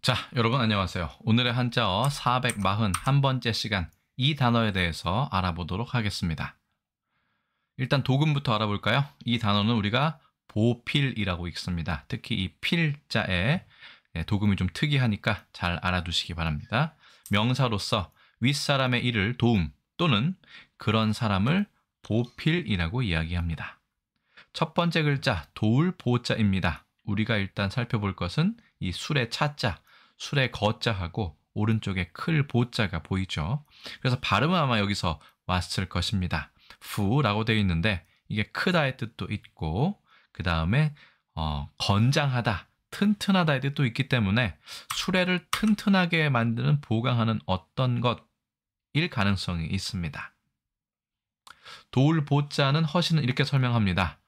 자, 여러분 안녕하세요. 오늘의 한자어 441번째 시간 이 단어에 대해서 알아보도록 하겠습니다. 일단 도금부터 알아볼까요? 이 단어는 우리가 보필이라고 읽습니다. 특히 이 필자에 도금이 좀 특이하니까 잘 알아두시기 바랍니다. 명사로서 윗사람의 일을 도움 또는 그런 사람을 보필이라고 이야기합니다. 첫 번째 글자 도울 보자입니다. 우리가 일단 살펴볼 것은 이 술의 차자, 술의 거자하고 오른쪽에 클 보자가 보이죠. 그래서 발음은 아마 여기서 왔을 것입니다. fu라고 되어 있는데 이게 크다의 뜻도 있고 그 다음에 건장하다, 튼튼하다의 뜻도 있기 때문에 수레를 튼튼하게 만드는 보강하는 어떤 것일 가능성이 있습니다. 도울 보자는 허시는 이렇게 설명합니다.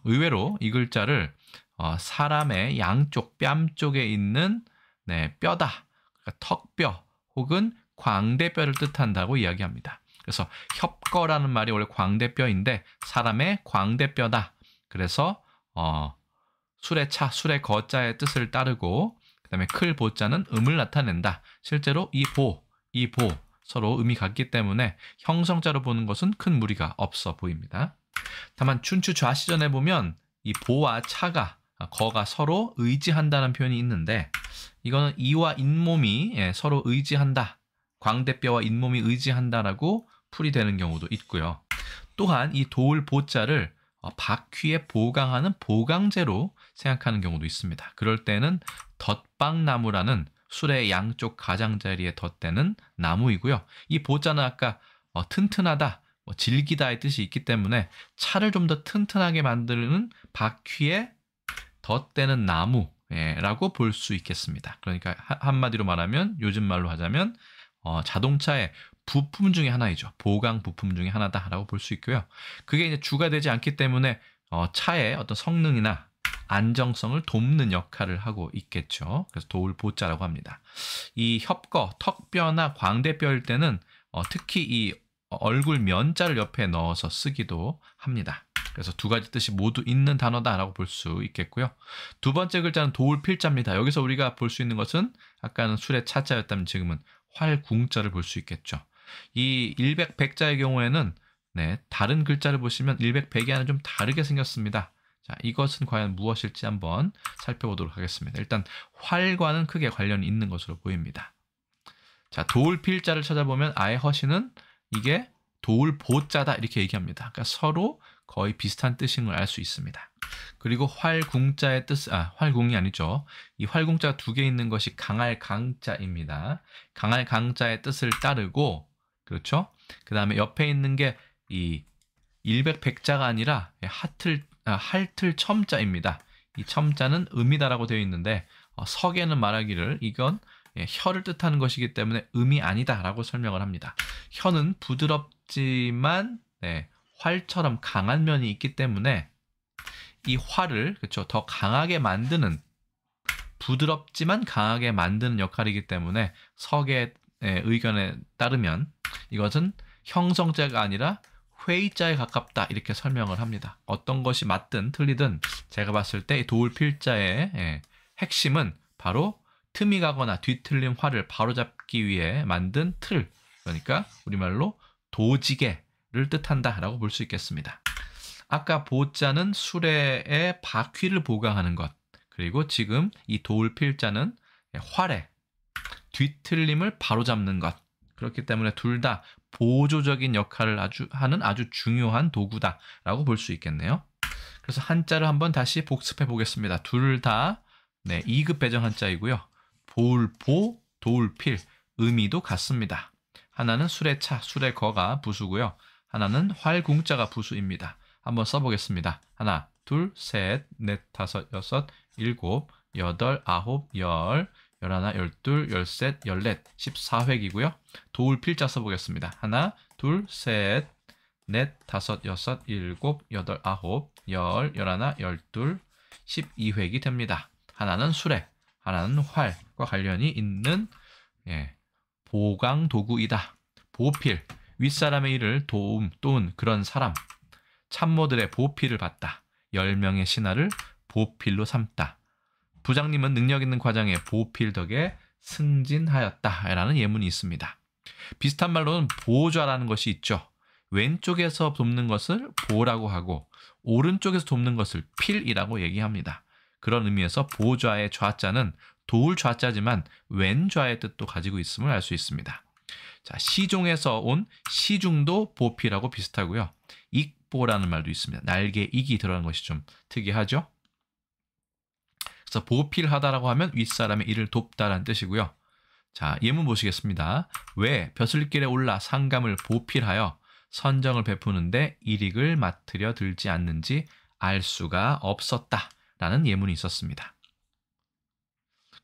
의외로 이 글자를 사람의 양쪽 뺨 쪽에 있는 뼈다, 그러니까 턱뼈 혹은 광대뼈를 뜻한다고 이야기합니다. 그래서 협거라는 말이 원래 광대뼈인데 사람의 광대뼈다. 그래서 술의 차, 술의 거자의 뜻을 따르고 그 다음에 클 보자는 음을 나타낸다. 실제로 이 보 서로 음이 같기 때문에 형성자로 보는 것은 큰 무리가 없어 보입니다. 다만 춘추 좌시전에 보면 이 보와 차가 거가 서로 의지한다는 표현이 있는데 이거는 이와 잇몸이 서로 의지한다. 광대뼈와 잇몸이 의지한다라고 풀이되는 경우도 있고요. 또한 이 도울 보자를 바퀴에 보강하는 보강제로 생각하는 경우도 있습니다. 그럴 때는 덧방나무라는 술의 양쪽 가장자리에 덧대는 나무이고요. 이 보자는 아까 튼튼하다, 질기다의 뜻이 있기 때문에 차를 좀 더 튼튼하게 만드는 바퀴에 덧대는 나무라고 볼 수 있겠습니다. 그러니까 한마디로 말하면 요즘 말로 하자면 자동차의 부품 중에 하나이죠. 보강 부품 중에 하나다라고 볼 수 있고요. 그게 이제 주가 되지 않기 때문에 차의 어떤 성능이나 안정성을 돕는 역할을 하고 있겠죠. 그래서 도울 보자라고 합니다. 이 협거, 턱뼈나 광대뼈일 때는 특히 이 얼굴 면자를 옆에 넣어서 쓰기도 합니다. 그래서 두 가지 뜻이 모두 있는 단어다라고 볼 수 있겠고요. 두 번째 글자는 도울 필자입니다. 여기서 우리가 볼 수 있는 것은 아까는 술의 차자였다면 지금은 활궁자를 볼 수 있겠죠. 이 일백 백자의 경우에는 다른 글자를 보시면 일백 백야는 좀 다르게 생겼습니다. 자, 이것은 과연 무엇일지 한번 살펴보도록 하겠습니다. 일단 활과는 크게 관련이 있는 것으로 보입니다. 자, 도울 필자를 찾아보면 아예 허시는 이게 도울 보자다 이렇게 얘기합니다. 그러니까 서로 거의 비슷한 뜻인 걸 알 수 있습니다. 그리고 활궁자의 뜻, 활궁이 아니죠. 이 활궁자 두 개 있는 것이 강할 강자입니다. 강할 강자의 뜻을 따르고, 그렇죠? 그 다음에 옆에 있는 게 이 일백백자가 아니라 할틀 첨자입니다. 이 첨자는 음이다라고 되어 있는데 석에는 말하기를 이건 혀를 뜻하는 것이기 때문에 음이 아니다라고 설명을 합니다. 혀는 부드럽지만 활처럼 강한 면이 있기 때문에 이 활을 그렇죠 더 강하게 만드는 부드럽지만 강하게 만드는 역할이기 때문에 석의 의견에 따르면 이것은 형성자가 아니라 회의자에 가깝다 이렇게 설명을 합니다. 어떤 것이 맞든 틀리든 제가 봤을 때 도울 필자의 핵심은 바로 틈이 가거나 뒤틀린 활을 바로잡기 위해 만든 틀, 그러니까 우리말로 도지개를 뜻한다라고 볼 수 있겠습니다. 아까 보자는 수레의 바퀴를 보강하는 것, 그리고 지금 이 도울 필자는 활의 뒤틀림을 바로잡는 것. 그렇기 때문에 둘 다 보조적인 역할을 하는 아주 중요한 도구다라고 볼 수 있겠네요. 그래서 한자를 한번 다시 복습해 보겠습니다. 둘 다 2급 배정 한자이고요. 보울보, 도울필, 의미도 같습니다. 하나는 술의 차, 술의 거가 부수고요. 하나는 활궁자가 부수입니다. 한번 써보겠습니다. 하나, 둘, 셋, 넷, 다섯, 여섯, 일곱, 여덟, 아홉, 열, 열하나, 열둘, 열셋, 열넷, 14획이고요. 도울 필자 써보겠습니다. 하나, 둘, 셋, 넷, 다섯, 여섯, 일곱, 여덟, 아홉, 열, 열하나, 열둘, 12획이 됩니다. 하나는 수레, 하나는 활과 관련이 있는 보강 도구이다. 보필, 윗사람의 일을 도움 또는 그런 사람, 참모들의 보필을 받다. 10명의 신하를 보필로 삼다. 부장님은 능력 있는 과장의 보필 덕에 승진하였다라는 예문이 있습니다. 비슷한 말로는 보좌라는 것이 있죠. 왼쪽에서 돕는 것을 보라고 하고 오른쪽에서 돕는 것을 필이라고 얘기합니다. 그런 의미에서 보좌의 좌자는 도울 좌자지만 왼좌의 뜻도 가지고 있음을 알 수 있습니다. 자, 시종에서 온 시중도 보필하고 비슷하고요. 익보라는 말도 있습니다. 날개 익이 들어간 것이 좀 특이하죠. 그래서 보필하다라고 하면 윗사람의 일을 돕다라는 뜻이고요. 자, 예문 보시겠습니다. 왜 벼슬길에 올라 상감을 보필하여 선정을 베푸는데 일익을 맡으려 들지 않는지 알 수가 없었다라는 예문이 있었습니다.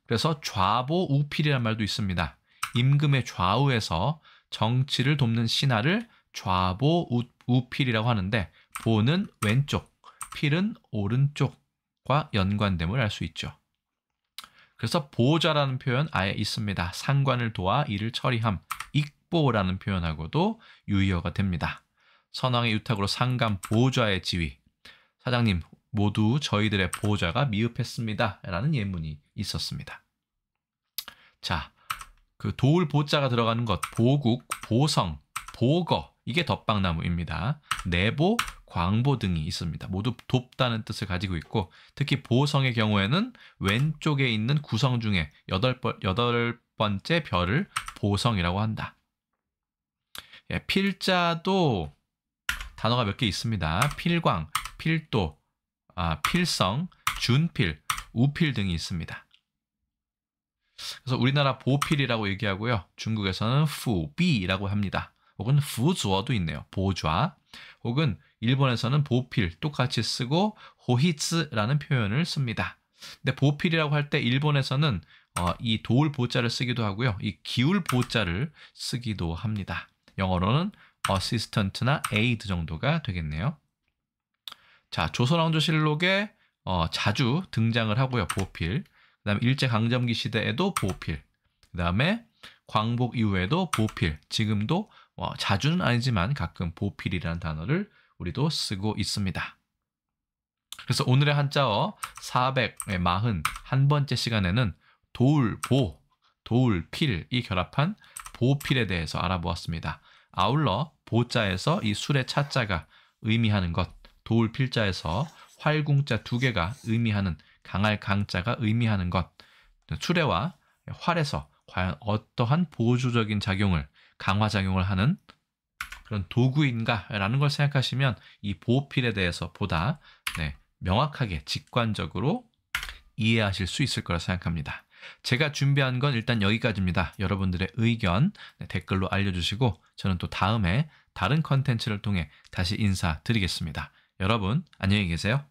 그래서 좌보우필이라는 말도 있습니다. 임금의 좌우에서 정치를 돕는 신하를 좌보우필이라고 하는데 보는 왼쪽, 필은 오른쪽과 연관됨을 알 수 있죠. 그래서 보좌라는 표현 아예 있습니다. 상관을 도와 일을 처리함, 익보라는 표현하고도 유의어가 됩니다. 선왕의 유탁으로 상감 보좌의 지위, 사장님 모두 저희들의 보좌가 미흡했습니다 라는 예문이 있었습니다. 자, 그 도울 보자가 들어가는 것, 보국, 보성, 보거, 이게 덧방나무입니다. 내보, 광보 등이 있습니다. 모두 돕다는 뜻을 가지고 있고 특히 보성의 경우에는 왼쪽에 있는 구성 중에 여덟 번째 별을 보성이라고 한다. 예, 필자도 단어가 몇 개 있습니다. 필광, 필도, 필성, 준필, 우필 등이 있습니다. 그래서 우리나라 보필이라고 얘기하고요. 중국에서는 후비라고 합니다. 혹은 후주어도 있네요. 보좌. 혹은 일본에서는 보필 똑같이 쓰고 호히츠라는 표현을 씁니다. 근데 보필이라고 할 때 일본에서는 이 도울 보자를 쓰기도 하고요. 이 기울 보자를 쓰기도 합니다. 영어로는 assistant나 aid 정도가 되겠네요. 자, 조선왕조실록에 자주 등장을 하고요. 보필. 그 다음에 일제강점기 시대에도 보필. 그 다음에 광복 이후에도 보필. 지금도 자주는 아니지만 가끔 보필이라는 단어를 우리도 쓰고 있습니다. 그래서 오늘의 한자어 441번째 시간에는 도울보, 도울필이 결합한 보필에 대해서 알아보았습니다. 아울러 보자에서 이 술의 차자가 의미하는 것, 도울필자에서 활궁자 두 개가 의미하는 강할 강자가 의미하는 것, 수레와 활에서 과연 어떠한 보조적인 작용을, 강화작용을 하는 그런 도구인가라는 걸 생각하시면 이 보필에 대해서 보다 명확하게 직관적으로 이해하실 수 있을 거라 생각합니다. 제가 준비한 건 일단 여기까지입니다. 여러분들의 의견 댓글로 알려주시고 저는 또 다음에 다른 컨텐츠를 통해 다시 인사드리겠습니다. 여러분 안녕히 계세요.